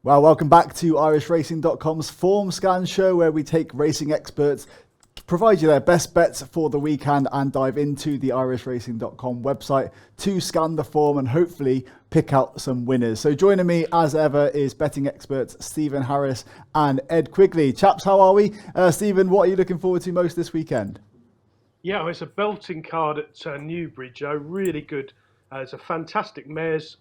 Well, welcome back to IrishRacing.com's Formscan show, where we take racing experts, provide you their best bets for the weekend, and dive into the IrishRacing.com website to scan the form and hopefully pick out some winners. So joining me as ever is betting experts Stephen Harris and Ed Quigley. Chaps, how are we? Stephen, what are you looking forward to most this weekend? Yeah, well, it's a belting card at Newbury, Joe. Really good. It's a fantastic mares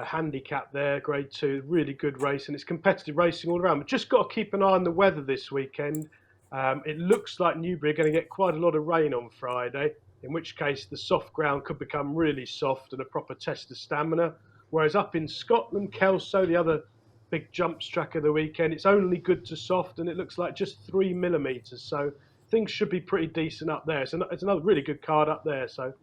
handicap there, grade 2. Really good race, and it's competitive racing all around. But just got to keep an eye on the weather this weekend. It looks like Newbury are going to get quite a lot of rain on Friday, in which case the soft ground could become really soft and a proper test of stamina. Whereas up in Scotland, Kelso, the other big jumps track of the weekend, it's only good to soft, and it looks like just 3 millimetres. So things should be pretty decent up there. So it's another really good card up there. So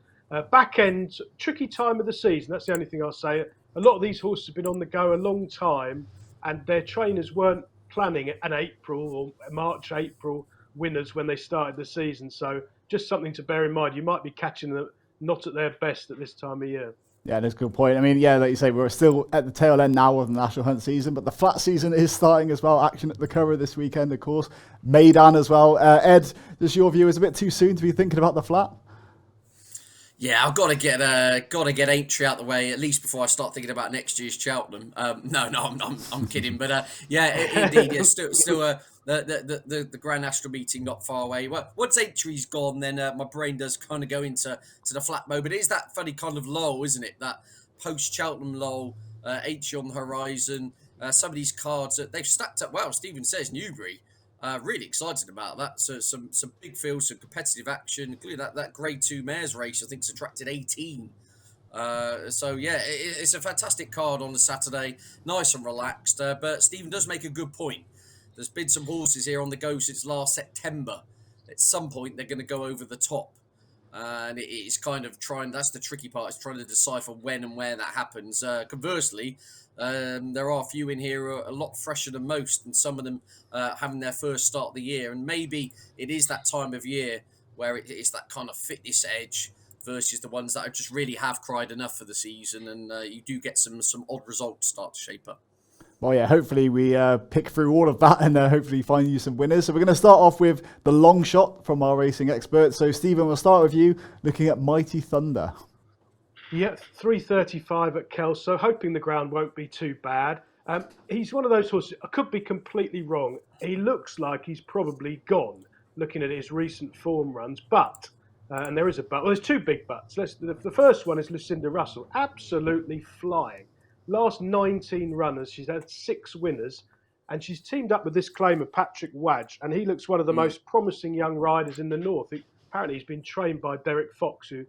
back end, tricky time of the season. That's the only thing I'll say. A lot of these horses have been on the go a long time, and their trainers weren't planning an April or March, April winners when they started the season. So just something to bear in mind. You might be catching them not at their best at this time of year. Yeah, that's a good point. I mean, yeah, like you say, we're still at the tail end now of the National Hunt season, but the flat season is starting as well. Action at the Curragh this weekend, of course. Maidan as well. Ed, just your view, is it a bit too soon to be thinking about the flat? Yeah, I've got to get Aintree out the way at least before I start thinking about next year's Cheltenham. I'm kidding, but indeed, yeah, still the Grand National meeting not far away. Well, once Aintree's gone, then my brain does kind of go into the flat mode. But it is that funny kind of lull, isn't it? That post Cheltenham lull, Aintree on the horizon. Some of these cards they've stacked up well. Stephen says Newbury. Really excited about that. So some big fields, some competitive action, including that Grade 2 mares race. I think it's attracted 18. It's a fantastic card on the Saturday. Nice and relaxed. But Stephen does make a good point. There's been some horses here on the go since last September. At some point, they're going to go over the top. And it's kind of that's the tricky part, is trying to decipher when and where that happens. Conversely, there are a few in here a lot fresher than most, and some of them having their first start of the year. And maybe it is that time of year where it's that kind of fitness edge versus the ones that just really have cried enough for the season, and you do get some odd results start to shape up. Well, yeah, hopefully we pick through all of that and hopefully find you some winners. So we're going to start off with the long shot from our racing experts. So, Stephen, we'll start with you looking at Mighty Thunder. Yeah, 3:35 at Kelso, hoping the ground won't be too bad. He's one of those horses, I could be completely wrong. He looks like he's probably gone, looking at his recent form runs. But, and there is a but, well, there's two big buts. The first one is Lucinda Russell, absolutely flying. Last 19 runners, she's had 6 winners, and she's teamed up with this claimer, Patrick Wadge, and he looks one of the most promising young riders in the North. Apparently, he's been trained by Derek Fox, who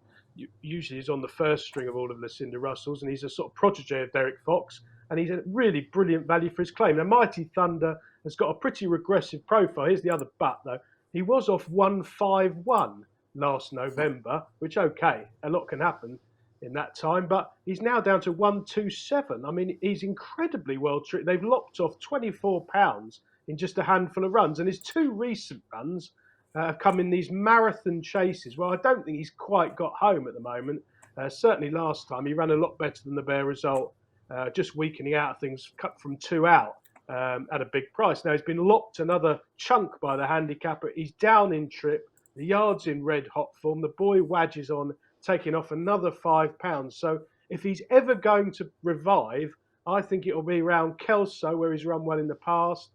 usually is on the first string of all of Lucinda Russell's, and he's a sort of protege of Derek Fox, and he's a really brilliant value for his claim. Now, Mighty Thunder has got a pretty regressive profile. Here's the other but, though. He was off 151 last November, which, okay, a lot can happen in that time, but he's now down to 127. I mean, he's incredibly well treated. They've lopped off £24 in just a handful of runs, and his 2 recent runs have come in these marathon chases. Well, I don't think he's quite got home at the moment. Certainly last time he ran a lot better than the bare result, just weakening out things, cut from 2 out at a big price. Now he's been lopped another chunk by the handicapper. He's down in trip. The yard's in red hot form. The boy Wadge is on, taking off another £5. So if he's ever going to revive, I think it'll be around Kelso, where he's run well in the past,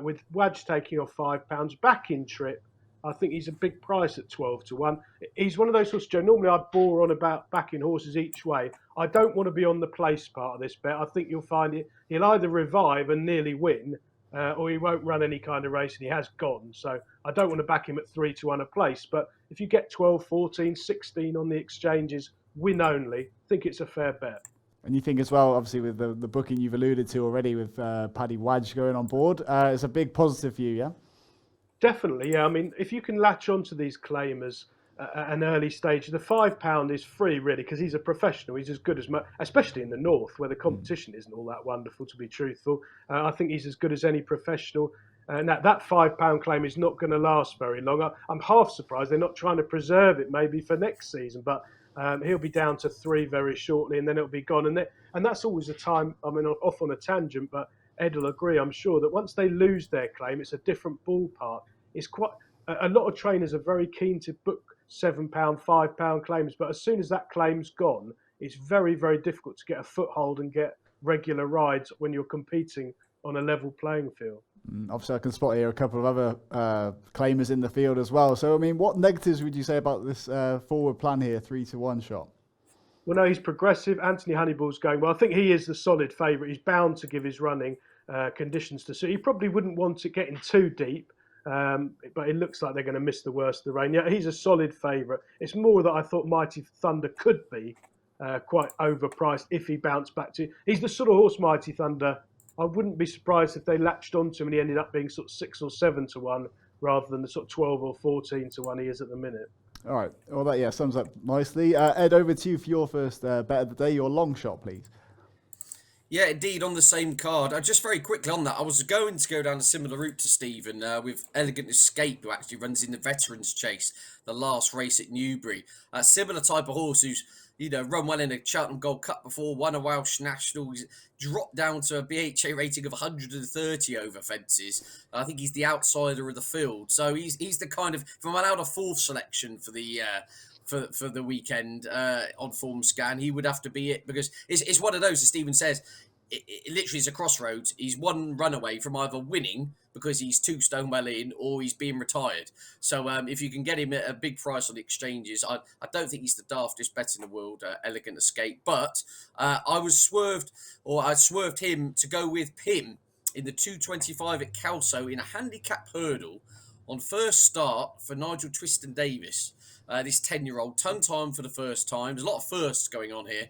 with Wadge taking off £5 back in trip. I think he's a big price at 12-1. He's one of those horses, Joe. Normally I bore on about backing horses each way. I don't want to be on the place part of this bet. I think you'll find he'll either revive and nearly win, or he won't run any kind of race, and he has gone. So I don't want to back him at 3-1 a place. But if you get 12, 14, 16 on the exchanges, win only, I think it's a fair bet. And you think as well, obviously, with the booking you've alluded to already with Paddy Wadge going on board, it's a big positive for you, yeah? Definitely, yeah. I mean, if you can latch onto these claimers at an early stage, the £5 is free, really, because he's a professional. He's as good as much, especially in the North, where the competition isn't all that wonderful, to be truthful. I think he's as good as any professional. And that £5 claim is not going to last very long. I'm half surprised they're not trying to preserve it maybe for next season, but he'll be down to 3 very shortly, and then it'll be gone. And that's always a time, I mean, off on a tangent, but Ed will agree, I'm sure, that once they lose their claim, it's a different ballpark. It's quite a lot of trainers are very keen to book £7, £5 claims, but as soon as that claim's gone, it's very, very difficult to get a foothold and get regular rides when you're competing on a level playing field. Obviously, I can spot here a couple of other claimers in the field as well. So, I mean, what negatives would you say about this forward plan here, 3-1 shot? Well, no, he's progressive. Anthony Honeybull's going well. I think he is the solid favourite. He's bound to give his running conditions to suit. He probably wouldn't want it getting too deep, but it looks like they're going to miss the worst of the rain. Yeah, he's a solid favourite. It's more that I thought Mighty Thunder could be quite overpriced if he bounced back to. He's the sort of horse, Mighty Thunder. I wouldn't be surprised if they latched onto him and he ended up being sort of 6 or 7 to 1 rather than the sort of 12 or 14 to 1 he is at the minute. All right. Well, that sums up nicely. Ed, over to you for your first bet of the day, your long shot, please. Yeah, indeed, on the same card. Just very quickly on that, I was going to go down a similar route to Stephen with Elegant Escape, who actually runs in the Veterans Chase, the last race at Newbury. A similar type of horse who's, run well in a Cheltenham Gold Cup before, won a Welsh National, he's dropped down to a BHA rating of 130 over fences. I think he's the outsider of the field. So he's the kind of, if I'm allowed a fourth selection for the for the weekend on Formscan, he would have to be it, because it's one of those, as Stephen says, it literally is a crossroads. He's one run away from either winning because he's 2 stone well in, or he's being retired. So if you can get him at a big price on the exchanges, I don't think he's the daftest bet in the world, Elegant Escape. But I swerved him to go with Pim in the 225 at Kelso in a handicap hurdle on first start for Nigel Twiston-Davies. This 10-year-old, tongue time for the first time. There's a lot of firsts going on here.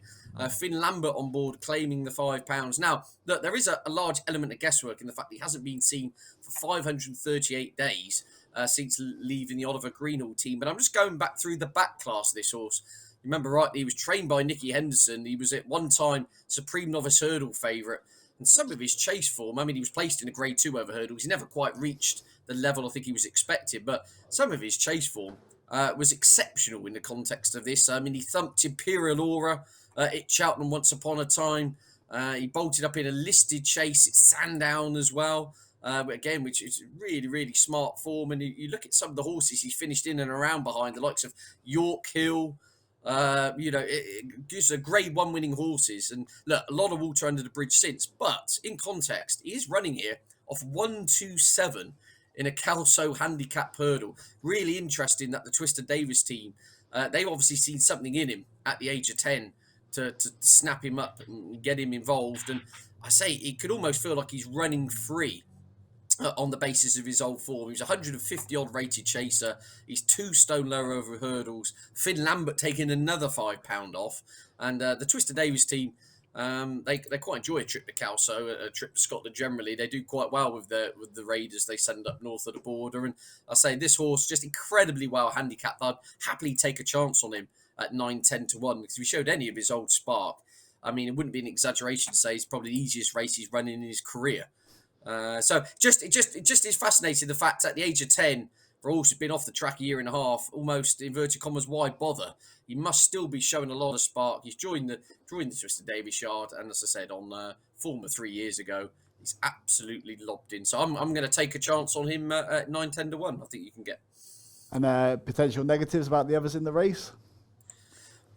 Finn Lambert on board claiming the £5. Now, look, there is a large element of guesswork in the fact that he hasn't been seen for 538 days since leaving the Oliver Greenhall team. But I'm just going back through the back class of this horse. Remember rightly, he was trained by Nicky Henderson. He was at one time Supreme Novice Hurdle favourite. And some of his chase form, I mean, he was placed in a Grade 2 over hurdles. He never quite reached the level I think he was expected. But some of his chase form was exceptional in the context of this. I mean, he thumped Imperial Aura at Cheltenham once upon a time. He bolted up in a listed chase at Sandown as well. Again, which is really, really smart form. And you look at some of the horses he's finished in and around behind, the likes of York Hill. It gives a Grade 1 winning horses. And look, a lot of water under the bridge since. But in context, he is running here off 127 in a Kelso handicap hurdle. Really interesting that the Twiston-Davies team, they've obviously seen something in him at the age of 10 to snap him up and get him involved. And I say, it could almost feel like he's running free on the basis of his old form. He's 150-odd rated chaser. He's 2 stone lower over hurdles. Finn Lambert taking another £5 off. And the Twiston-Davies team, they quite enjoy a trip to Kelso, a trip to Scotland generally. They do quite well with the raiders they send up north of the border. And I say this horse just incredibly well handicapped. I'd happily take a chance on him at 9-10 to 1, because if he showed any of his old spark, I mean, it wouldn't be an exaggeration to say it's probably the easiest race he's running in his career. So it just is fascinating, the fact at the age of 10, for a horse who's been off the track a year and a half, almost inverted commas, why bother? He must still be showing a lot of spark. He's joined the Twiston-Davies yard, and as I said, on former 3 years ago, he's absolutely lobbed in. So I'm going to take a chance on him at 9-10 to 1. I think you can get. And potential negatives about the others in the race?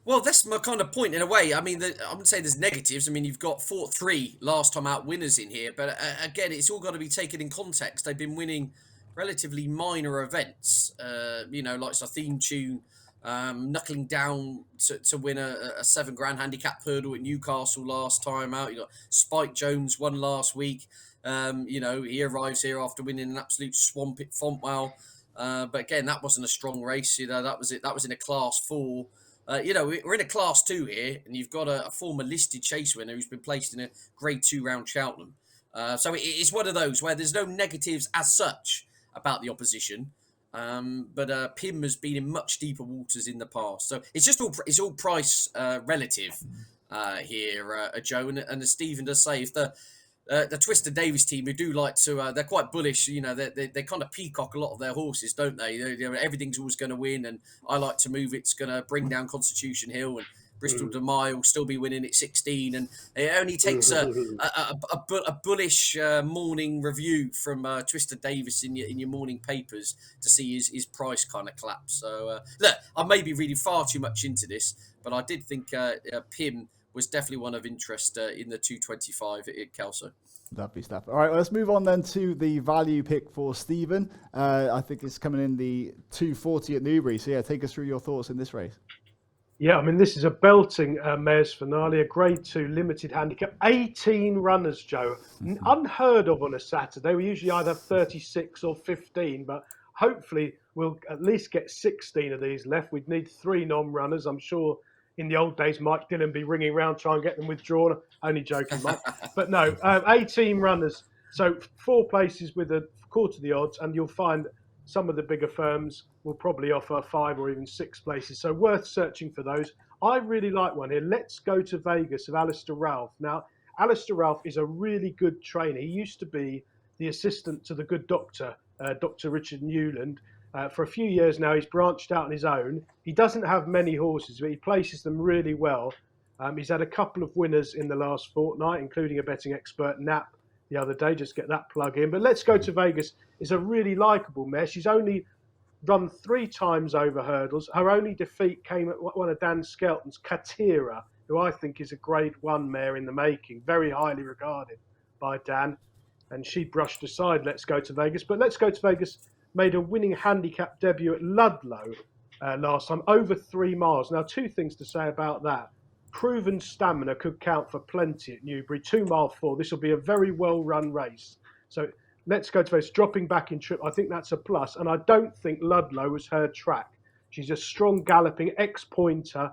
Well, that's my kind of point in a way. I mean, I wouldn't say there's negatives. I mean, you've got 3 last time out winners in here. But again, it's all got to be taken in context. They've been winning relatively minor events, like a theme tune, knuckling down to win a £7 handicap hurdle at Newcastle last time out. You got Spike Jones won last week. He arrives here after winning an absolute swamp at Fontwell. But again, that wasn't a strong race. That was it. That was in a Class 4. We're in a Class 2 here, and you've got a former listed chase winner who's been placed in a Grade 2 round Cheltenham. So it's one of those where there's no negatives as such about the opposition. But Pim has been in much deeper waters in the past. So it's all price relative here, Joe. And as Stephen does say, if the Twiston-Davies team, who do like to, they're quite bullish, they kind of peacock a lot of their horses, don't they? Everything's always going to win, and I like to move, it's going to bring down Constitution Hill, and Bristol de Mile still be winning at 16, and it only takes a bullish morning review from Twister Davis in your morning papers to see his price kind of collapse. So look, I may be reading far too much into this, but I did think Pim was definitely one of interest in the 225 at Kelso. Lovely stuff. All right, well, let's move on then to the value pick for Stephen. I think it's coming in the 240 at Newbury. So yeah, take us through your thoughts in this race. Yeah, I mean, this is a belting mares finale, a Grade 2 limited handicap. 18 runners, Joe. Unheard of on a Saturday. We usually either have 36 or 15, but hopefully we'll at least get 16 of these left. We'd need 3 non-runners. I'm sure in the old days, Mike Dillon be ringing around trying to get them withdrawn. Only joking, Mike. But no, 18 runners. So 4 places with a quarter of the odds, and you'll find some of the bigger firms will probably offer 5 or even 6 places. So worth searching for those. I really like one here. Let's Go to Vegas of Alistair Ralph. Now, Alistair Ralph is a really good trainer. He used to be the assistant to the good doctor, Dr. Richard Newland. For a few years now, he's branched out on his own. He doesn't have many horses, but he places them really well. He's had a couple of winners in the last fortnight, including a betting expert, Nap, the other day. Just get that plug in. But Let's Go to Vegas is a really likeable mare. She's only run 3 times over hurdles. Her only defeat came at one of Dan Skelton's, Katira, who I think is a Grade 1 mare in the making, very highly regarded by Dan. And she brushed aside Let's Go to Vegas. But Let's Go to Vegas made a winning handicap debut at Ludlow last time, over 3 miles. Now, 2 things to say about that. Proven stamina could count for plenty at Newbury. 2 mile 4. This will be a very well-run race. So Let's Go to Vegas, dropping back in trip. I think that's a plus. And I don't think Ludlow was her track. She's a strong galloping ex-pointer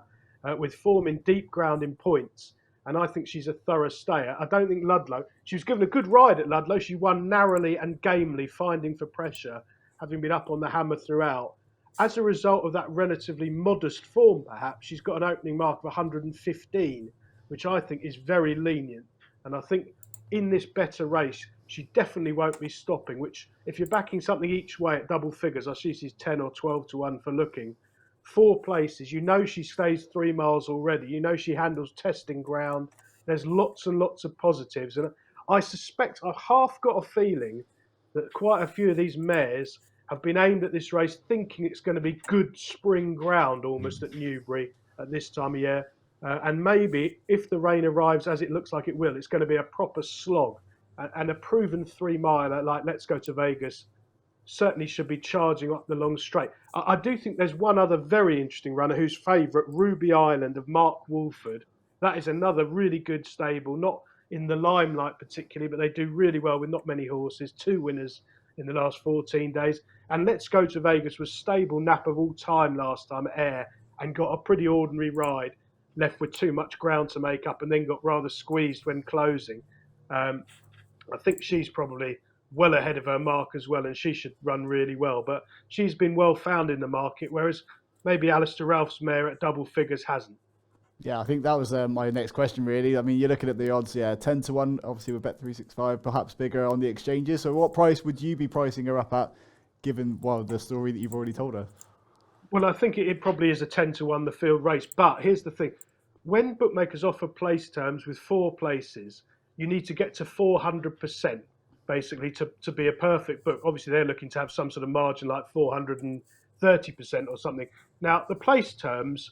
with form in deep ground in points. And I think she's a thorough stayer. I don't think Ludlow, she was given a good ride at Ludlow. She won narrowly and gamely, finding for pressure, having been up on the hammer throughout. As a result of that relatively modest form, perhaps, she's got an opening mark of 115, which I think is very lenient. And I think in this better race, she definitely won't be stopping, which if you're backing something each way at double figures, I see she's 10 or 12 to 1 for looking. 4 places, you know she stays 3 miles already. You know she handles testing ground. There's lots and lots of positives. And I suspect, I've half got a feeling that quite a few of these mares have been aimed at this race thinking it's going to be good spring ground almost at Newbury at this time of year. And maybe if the rain arrives as it looks like it will, it's going to be a proper slog. And a proven 3 miler like Let's Go to Vegas certainly should be charging up the long straight. I do think there's one other very interesting runner who's favourite, Ruby Island of Mark Woolford. That is another really good stable, not in the limelight particularly, but they do really well with not many horses. 2 winners in the last 14 days. And Let's Go to Vegas was stable nap of all time last time at Ayr and got a pretty ordinary ride, left with too much ground to make up and then got rather squeezed when closing. I think she's probably well ahead of her mark as well, and she should run really well. But she's been well found in the market, whereas maybe Alistair Ralph's mare at double figures hasn't. Yeah, I think that was my next question, really. I mean, you're looking at the odds, 10 to 1, obviously with Bet365, perhaps bigger on the exchanges. So what price would you be pricing her up at, given, the story that you've already told her? Well, I think it probably is a 10 to 1, the field race. But here's the thing. When bookmakers offer place terms with 4 places, you need to get to 400%, basically, to be a perfect book. Obviously, they're looking to have some sort of margin like 430% or something. Now, the place terms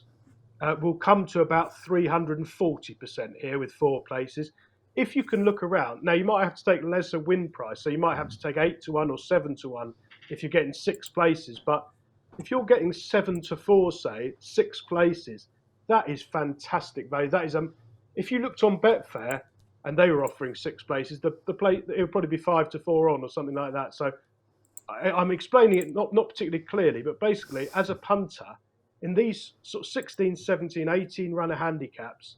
will come to about 340% here with 4 places. If you can look around, now you might have to take lesser win price, so you might have to take 8 to 1 or 7 to 1 if you're getting 6 places. But if you're getting 7 to 4, say, 6 places, that is fantastic value. That is if you looked on Betfair and they were offering 6 places, the play it would probably be 5 to 4 on or something like that. So I'm explaining it not particularly clearly, but basically as a punter, in these sort of 16, 17, 18 runner handicaps,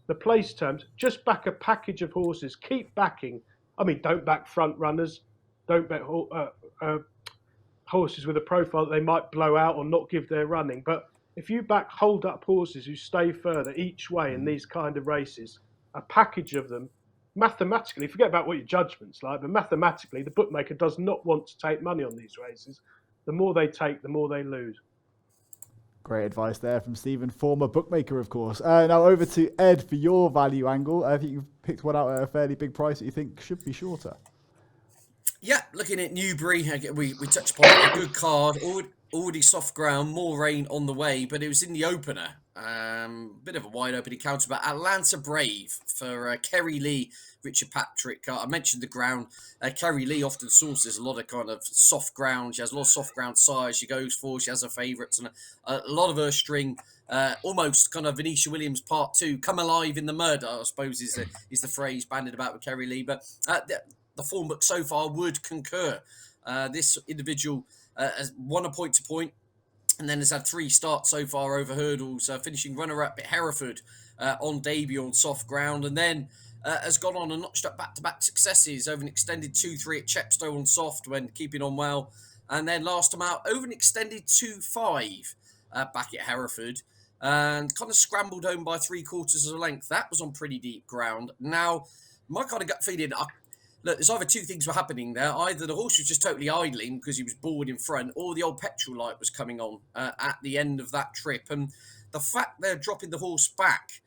the place terms, just back a package of horses, keep backing. I mean, don't back front runners, don't bet horses with a profile that they might blow out or not give their running. But if you back hold up horses who stay further each way in these kind of races, a package of them, mathematically, forget about what your judgment's like, but mathematically, the bookmaker does not want to take money on these races. The more they take, the more they lose. Great advice there from Stephen, former bookmaker, of course. Now over to Ed for your value angle. I think you've picked one out at a fairly big price that you think should be shorter. Yeah, looking at Newbury, we touched upon it, a good card, already soft ground, more rain on the way, but it was in the opener. Bit of a wide open encounter, but Atlanta Brave for Kerry Lee, Richard Patrick. I mentioned the ground. Kerry Lee often sources a lot of kind of soft ground. She has a lot of soft ground size. She goes for, she has her favourites, and a lot of her string. Almost kind of Venetia Williams Part 2, come alive in the murder, I suppose is the phrase bandied about with Kerry Lee. But the form book so far would concur. This individual has won a point to point, and then has had 3 starts so far over hurdles, finishing runner-up at Hereford on debut on soft ground, and then has gone on and notched up back-to-back successes over an extended 2-3 at Chepstow on soft when keeping on well, and then last time out over an extended 2-5 back at Hereford, and kind of scrambled home by 3/4 of a length. That was on pretty deep ground. Now, my kind of gut feeling, look, there's either 2 things were happening there. Either the horse was just totally idling because he was bored in front, or the old petrol light was coming on at the end of that trip. And the fact they're dropping the horse back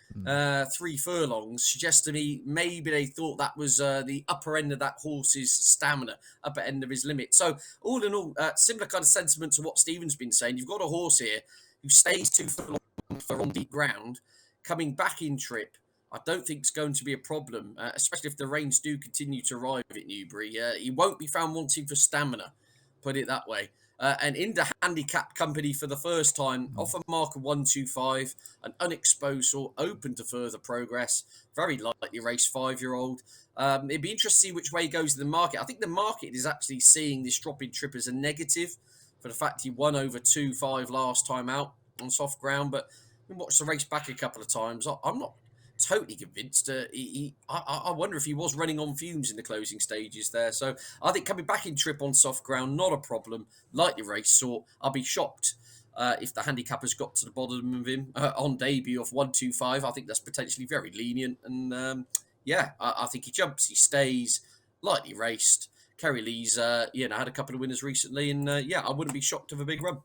3 furlongs suggests to me maybe they thought that was the upper end of that horse's stamina, upper end of his limit. So all in all, similar kind of sentiment to what Stephen's been saying. You've got a horse here who stays 2 furlongs for on deep ground, coming back in trip. I don't think it's going to be a problem, especially if the rains do continue to arrive at Newbury. He won't be found wanting for stamina, put it that way. And in the handicap company for the first time, off a mark of 125, an unexposed or open to further progress, very likely race 5-year-old. It'd be interesting to see which way he goes in the market. I think the market is actually seeing this drop in trip as a negative for the fact he won over 2-5 last time out on soft ground, but we watched the race back a couple of times. I'm not totally convinced. I wonder if he was running on fumes in the closing stages there. So I think coming back in trip on soft ground, not a problem. Like the race sort, I'll be shocked if the handicappers got to the bottom of him on debut of 125. I think that's potentially very lenient. And I think he jumps, he stays, lightly raced. Kerry Lee's, had a couple of winners recently, and I wouldn't be shocked of a big run.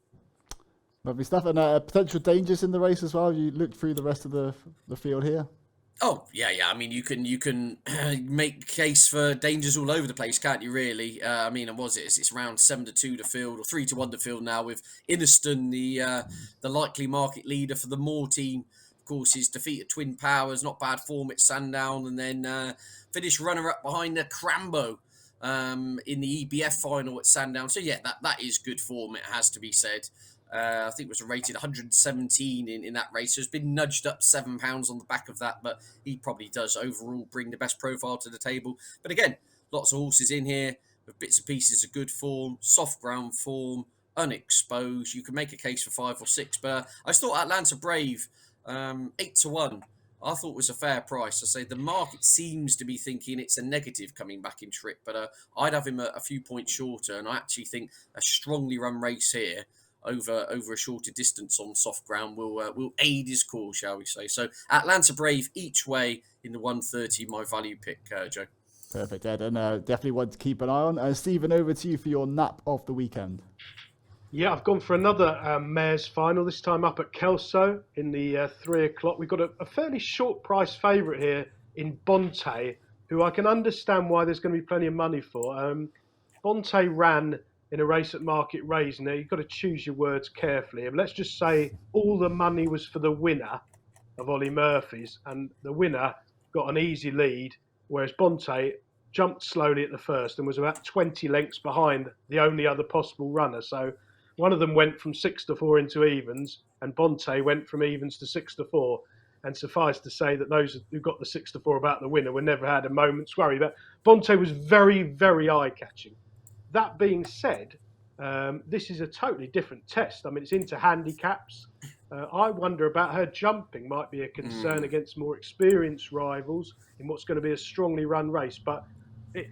Lovely stuff. And potential dangers in the race as well. You look through the rest of the field here. Oh, yeah. I mean, you can make case for dangers all over the place, can't you, really? It's around 7-2 to field, or 3-1 to field now, with Inniston, the likely market leader for the Moore team. Of course, his defeat at Twin Powers, not bad form at Sandown, and then finished runner-up behind the Crambo in the EBF final at Sandown. So, yeah, that is good form, it has to be said. I think it was rated 117 in that race. So it's been nudged up £7 on the back of that, but he probably does overall bring the best profile to the table. But again, lots of horses in here with bits and pieces of good form, soft ground form, unexposed. You can make a case for 5 or 6, but I just thought Atlanta Brave 8-1. I thought was a fair price. I say the market seems to be thinking it's a negative coming back in trip, but I'd have him a few points shorter, and I actually think a strongly run race here over a shorter distance on soft ground will aid his cause, shall we say. So Atlanta Brave each way in the 130, my value pick, Joe. Perfect, Ed, and definitely one to keep an eye on. Stephen, over to you for your nap of the weekend. Yeah, I've gone for another mares final, this time up at Kelso in the 3 o'clock. We've got a fairly short price favourite here in Bonte, who I can understand why there's going to be plenty of money for. Bonte ran in a race at Market Raise. Now, you've got to choose your words carefully. And let's just say all the money was for the winner of Ollie Murphy's, and the winner got an easy lead, whereas Bonte jumped slowly at the first and was about 20 lengths behind the only other possible runner. So one of them went from 6-4 into evens, and Bonte went from evens to 6-4. And suffice to say that those who got the 6-4 about the winner were never had a moment's worry. But Bonte was very, very eye-catching. That being said, this is a totally different test. I mean, it's into handicaps. I wonder about her jumping might be a concern against more experienced rivals in what's going to be a strongly run race. But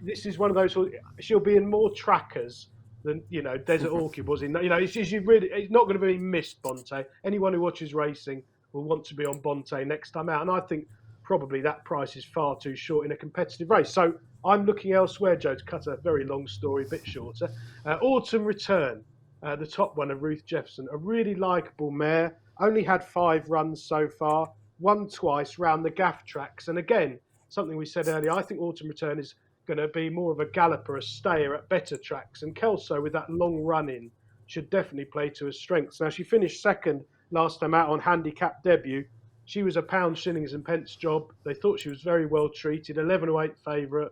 this is one of those, she'll be in more trackers than, Desert Orchid was in. It's not going to be missed, Bonte. Anyone who watches racing will want to be on Bonte next time out. And I think probably that price is far too short in a competitive race. So I'm looking elsewhere, Joe, to cut a very long story a bit shorter. Autumn Return. the top one of Ruth Jefferson, a really likeable mare. Only had 5 runs so far, won twice round the gaff tracks. And again, something we said earlier, I think Autumn Return is going to be more of a galloper, a stayer at better tracks. And Kelso, with that long run in, should definitely play to her strengths. Now, she finished second last time out on handicap debut. She was a pound, shillings, and pence job. They thought she was very well treated, 11-8 favourite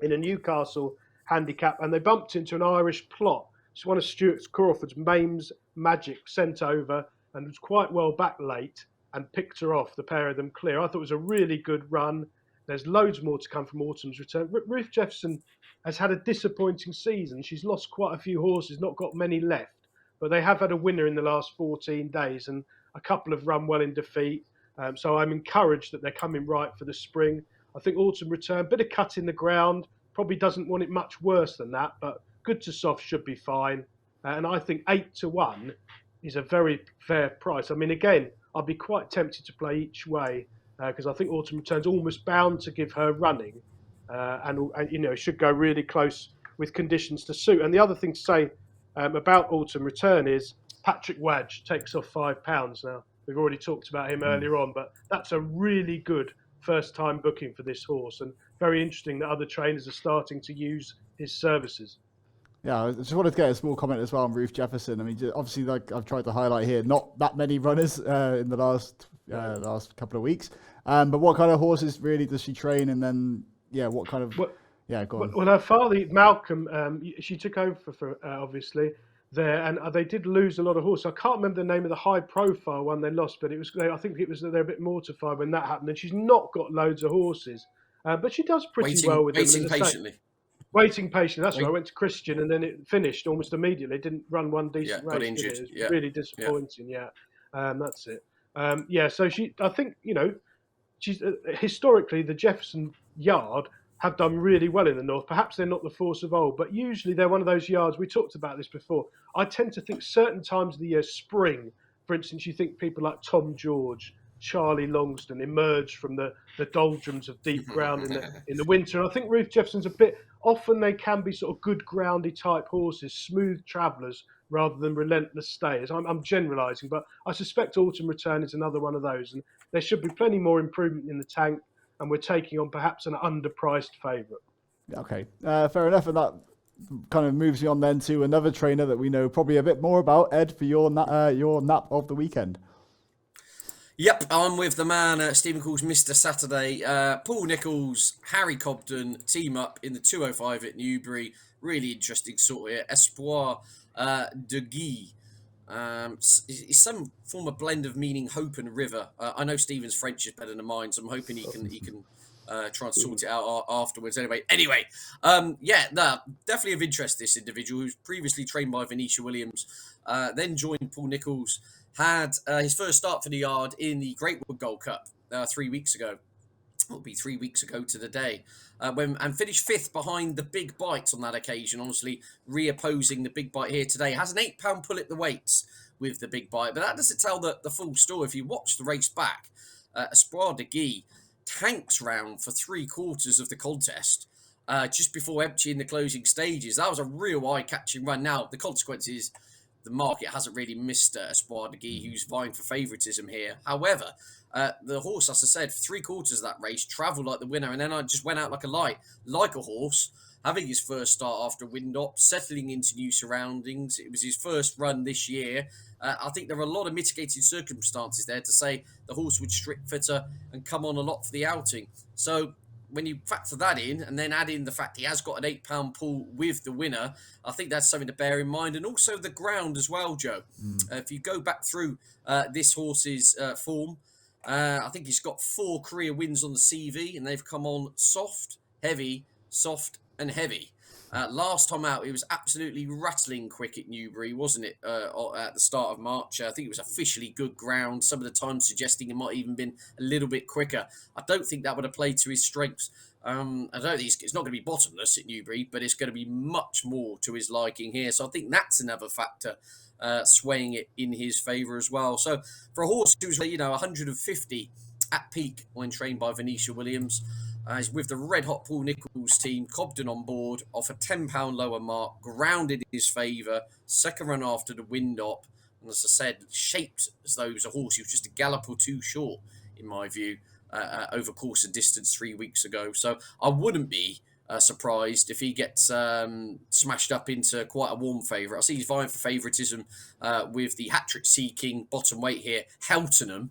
in a Newcastle handicap, and they bumped into an Irish plot. It's one of Stuart Crawford's Mames Magic sent over and was quite well back late and picked her off, the pair of them clear. I thought it was a really good run. There's loads more to come from Autumn's Return. Ruth Jefferson has had a disappointing season. She's lost quite a few horses, not got many left, but they have had a winner in the last 14 days and a couple have run well in defeat. So I'm encouraged that they're coming right for the spring. I think Autumn Return, bit of cut in the ground, probably doesn't want it much worse than that, but good to soft should be fine. And I think 8-1 is a very fair price. I mean, again, I'd be quite tempted to play each way because I think Autumn Return's almost bound to give her running, and you know, should go really close with conditions to suit. And the other thing to say about Autumn Return is Patrick Wadge takes off £5 now. We've already talked about him earlier on, but that's a really good first-time booking for this horse, and very interesting that other trainers are starting to use his services. Yeah, I just wanted to get a small comment as well on Ruth Jefferson. I mean, obviously, like I've tried to highlight here, not that many runners in the last couple of weeks. But what kind of horses really does she train? And then, yeah, what kind of... Yeah, go on. Well, her father, Malcolm, she took over for obviously there, and they did lose a lot of horses. I can't remember the name of the high-profile one they lost, but it was. I think it was they're a bit mortified when that happened. And she's not got loads of horses, but she does pretty well with them. Waiting patiently. Waiting patiently. That's right. I went to Christian, and then it finished almost immediately. Didn't run one decent race. Got injured. It was really disappointing. Yeah, that's it. So I think she's historically the Jefferson yard have done really well in the north. Perhaps they're not the force of old, but usually they're one of those yards. We talked about this before. I tend to think certain times of the year, spring, for instance, you think people like Tom George, Charlie Longston emerge from the doldrums of deep ground in the winter. And I think Ruth Jefferson's a bit. Often they can be sort of good groundy type horses, smooth travellers rather than relentless stayers. I'm generalising, but I suspect Autumn Return is another one of those, and there should be plenty more improvement in the tank. And we're taking on perhaps an underpriced favourite. Okay, fair enough. And that kind of moves me on then to another trainer that we know probably a bit more about, Ed, for your nap of the weekend. Yep, I'm with the man Stephen calls Mr. Saturday. Paul Nicholls, Harry Cobden team up in the 205 at Newbury. Really interesting sort of Espoir de Guy. It's some form of blend of meaning hope and river. I know Stephen's French is better than mine, so I'm hoping he can try and sort it out afterwards. Anyway, definitely of interest. This individual who's previously trained by Venetia Williams, then joined Paul Nicholls, had his first start for the yard in the Great Wood Gold Cup 3 weeks ago. It'll be 3 weeks ago to the day, and finished fifth behind the Big Bite on that occasion. Honestly, reopposing the Big Bite here today. Has an £8 pull at the weights with the Big Bite, but that doesn't tell the full story. If you watch the race back, Espoir de Guy tanks round for 3/4 of the contest, just before emptying the closing stages. That was a real eye-catching run. Now, the consequences, the market hasn't really missed Espoir de Guy, who's vying for favouritism here. However, the horse, as I said, for 3/4 of that race, travelled like the winner, and then I just went out like a light, like a horse, having his first start after wind up, settling into new surroundings. It was his first run this year. I think there are a lot of mitigating circumstances there to say the horse would strip fitter and come on a lot for the outing. So when you factor that in and then add in the fact he has got an £8 pull with the winner, I think that's something to bear in mind. And also the ground as well, Joe. If you go back through this horse's form, I think he's got 4 career wins on the CV, and they've come on soft, heavy, soft and heavy. Last time out, it was absolutely rattling quick at Newbury, wasn't it, at the start of March? I think it was officially good ground, some of the times suggesting it might even been a little bit quicker. I don't think that would have played to his strengths. I don't think it's not going to be bottomless at Newbury, but it's going to be much more to his liking here. So I think that's another factor swaying it in his favour as well. So for a horse who's 150 at peak when trained by Venetia Williams, He's with the red hot Paul Nicholls team. Cobden on board off a £10 lower mark, grounded in his favour. Second run after the wind up, and as I said, shaped as though he was a horse. He was just a gallop or two short, in my view, over course and distance 3 weeks ago. So I wouldn't be surprised if he gets smashed up into quite a warm favourite. I see he's vying for favouritism with the hat-trick seeking bottom weight here, Heltenham.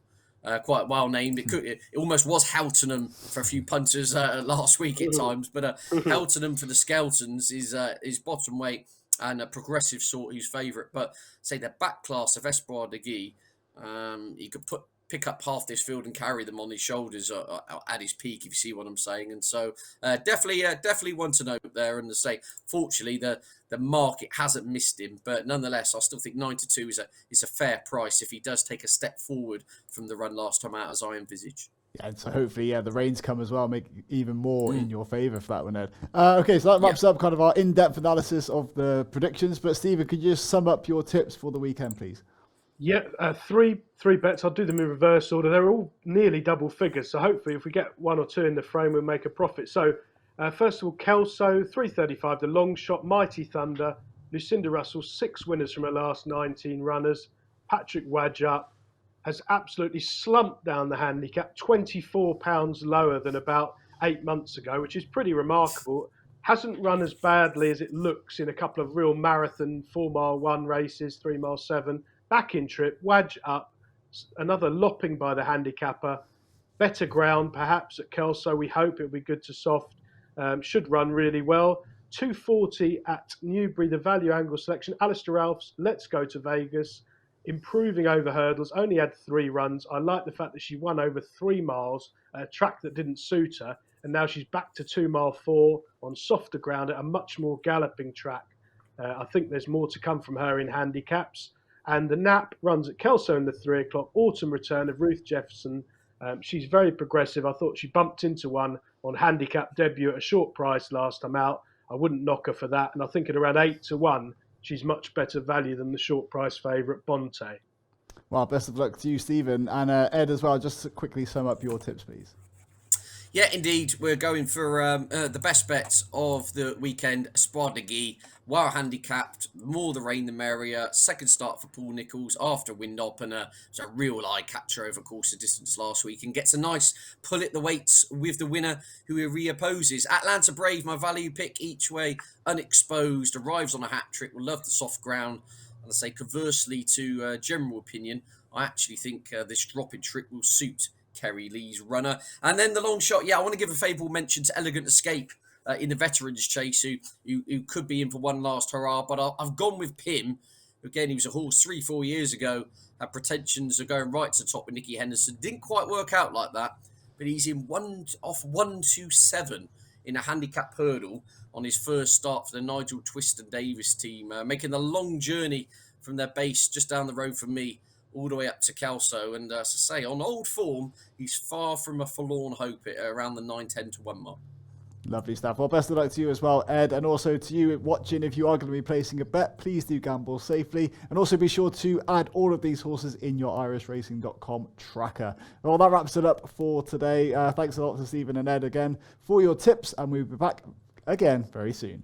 Quite well named. It almost was Heltenham for a few punters last week at times, but Heltenham for the Skeletons is bottom weight and a progressive sort who's favourite. But say the back class of Espoir de Guy, he could pick up half this field and carry them on his shoulders at his peak, if you see what I'm saying. And so definitely one to note there. And to say, fortunately, the market hasn't missed him, but nonetheless, I still think 9-2 is a fair price if he does take a step forward from the run last time out, as I envisage. Yeah, and so hopefully, the rains come as well, make even more in your favour for that one, Ed. Okay, so that wraps up kind of our in-depth analysis of the predictions. But Stephen, could you just sum up your tips for the weekend, please? Yeah, three bets. I'll do them in reverse order. They're all nearly double figures, so hopefully if we get one or two in the frame, we'll make a profit. So first of all, Kelso, 335, the long shot, Mighty Thunder, Lucinda Russell, 6 winners from her last 19 runners. Patrick Wadjup has absolutely slumped down the handicap, £24 lower than about 8 months ago, which is pretty remarkable. Hasn't run as badly as it looks in a couple of real marathon 4 mile 1 races, 3 mile 7. Back in trip, Wadge up, another lopping by the handicapper. Better ground, perhaps, at Kelso. We hope it'll be good to soft. Should run really well. 240 at Newbury, the value angle selection. Alistair Alf's Let's Go to Vegas. Improving over hurdles, only had 3 runs. I like the fact that she won over 3 miles at a track that didn't suit her. And now she's back to 2 mile 4 on softer ground at a much more galloping track. I think there's more to come from her in handicaps. And the Nap runs at Kelso in the 3 o'clock. Autumn return of Ruth Jefferson. She's very progressive. I thought she bumped into one on handicap debut at a short price last time out. I wouldn't knock her for that. And I think at around 8-1, she's much better value than the short price favourite Bonte. Well, best of luck to you, Stephen. And Ed as well, just to quickly sum up your tips, please. Yeah, indeed. We're going for the best bets of the weekend. Espoir de Guy, well handicapped, more the rain the merrier. Second start for Paul Nicholls after wind up, and it's a real eye catcher over course of distance last week, and gets a nice pull at the weights with the winner who he reopposes. Atlanta Brave, my value pick each way, unexposed, arrives on a hat trick. Will love the soft ground. And I say conversely to general opinion, I actually think this drop in trick will suit Kerry Lee's runner. And then the long shot, I want to give a favourable mention to Elegant Escape in the Veterans Chase, who could be in for one last hurrah. But I've gone with Pim. Again, he was a horse 3-4 years ago, had pretensions of going right to the top with Nicky Henderson. Didn't quite work out like that, but he's in 1-2-7 in a handicap hurdle on his first start for the Nigel Twiston Davis team, making the long journey from their base just down the road from me all the way up to Kelso. And as I say, on old form, he's far from a forlorn hope at around the 9-10 to 1 mark. Lovely stuff. Well, best of luck to you as well, Ed, and also to you watching. If you are going to be placing a bet, please do gamble safely, and also be sure to add all of these horses in your irishracing.com tracker. Well, that wraps it up for today. Thanks a lot to Stephen and Ed again for your tips, and we'll be back again very soon.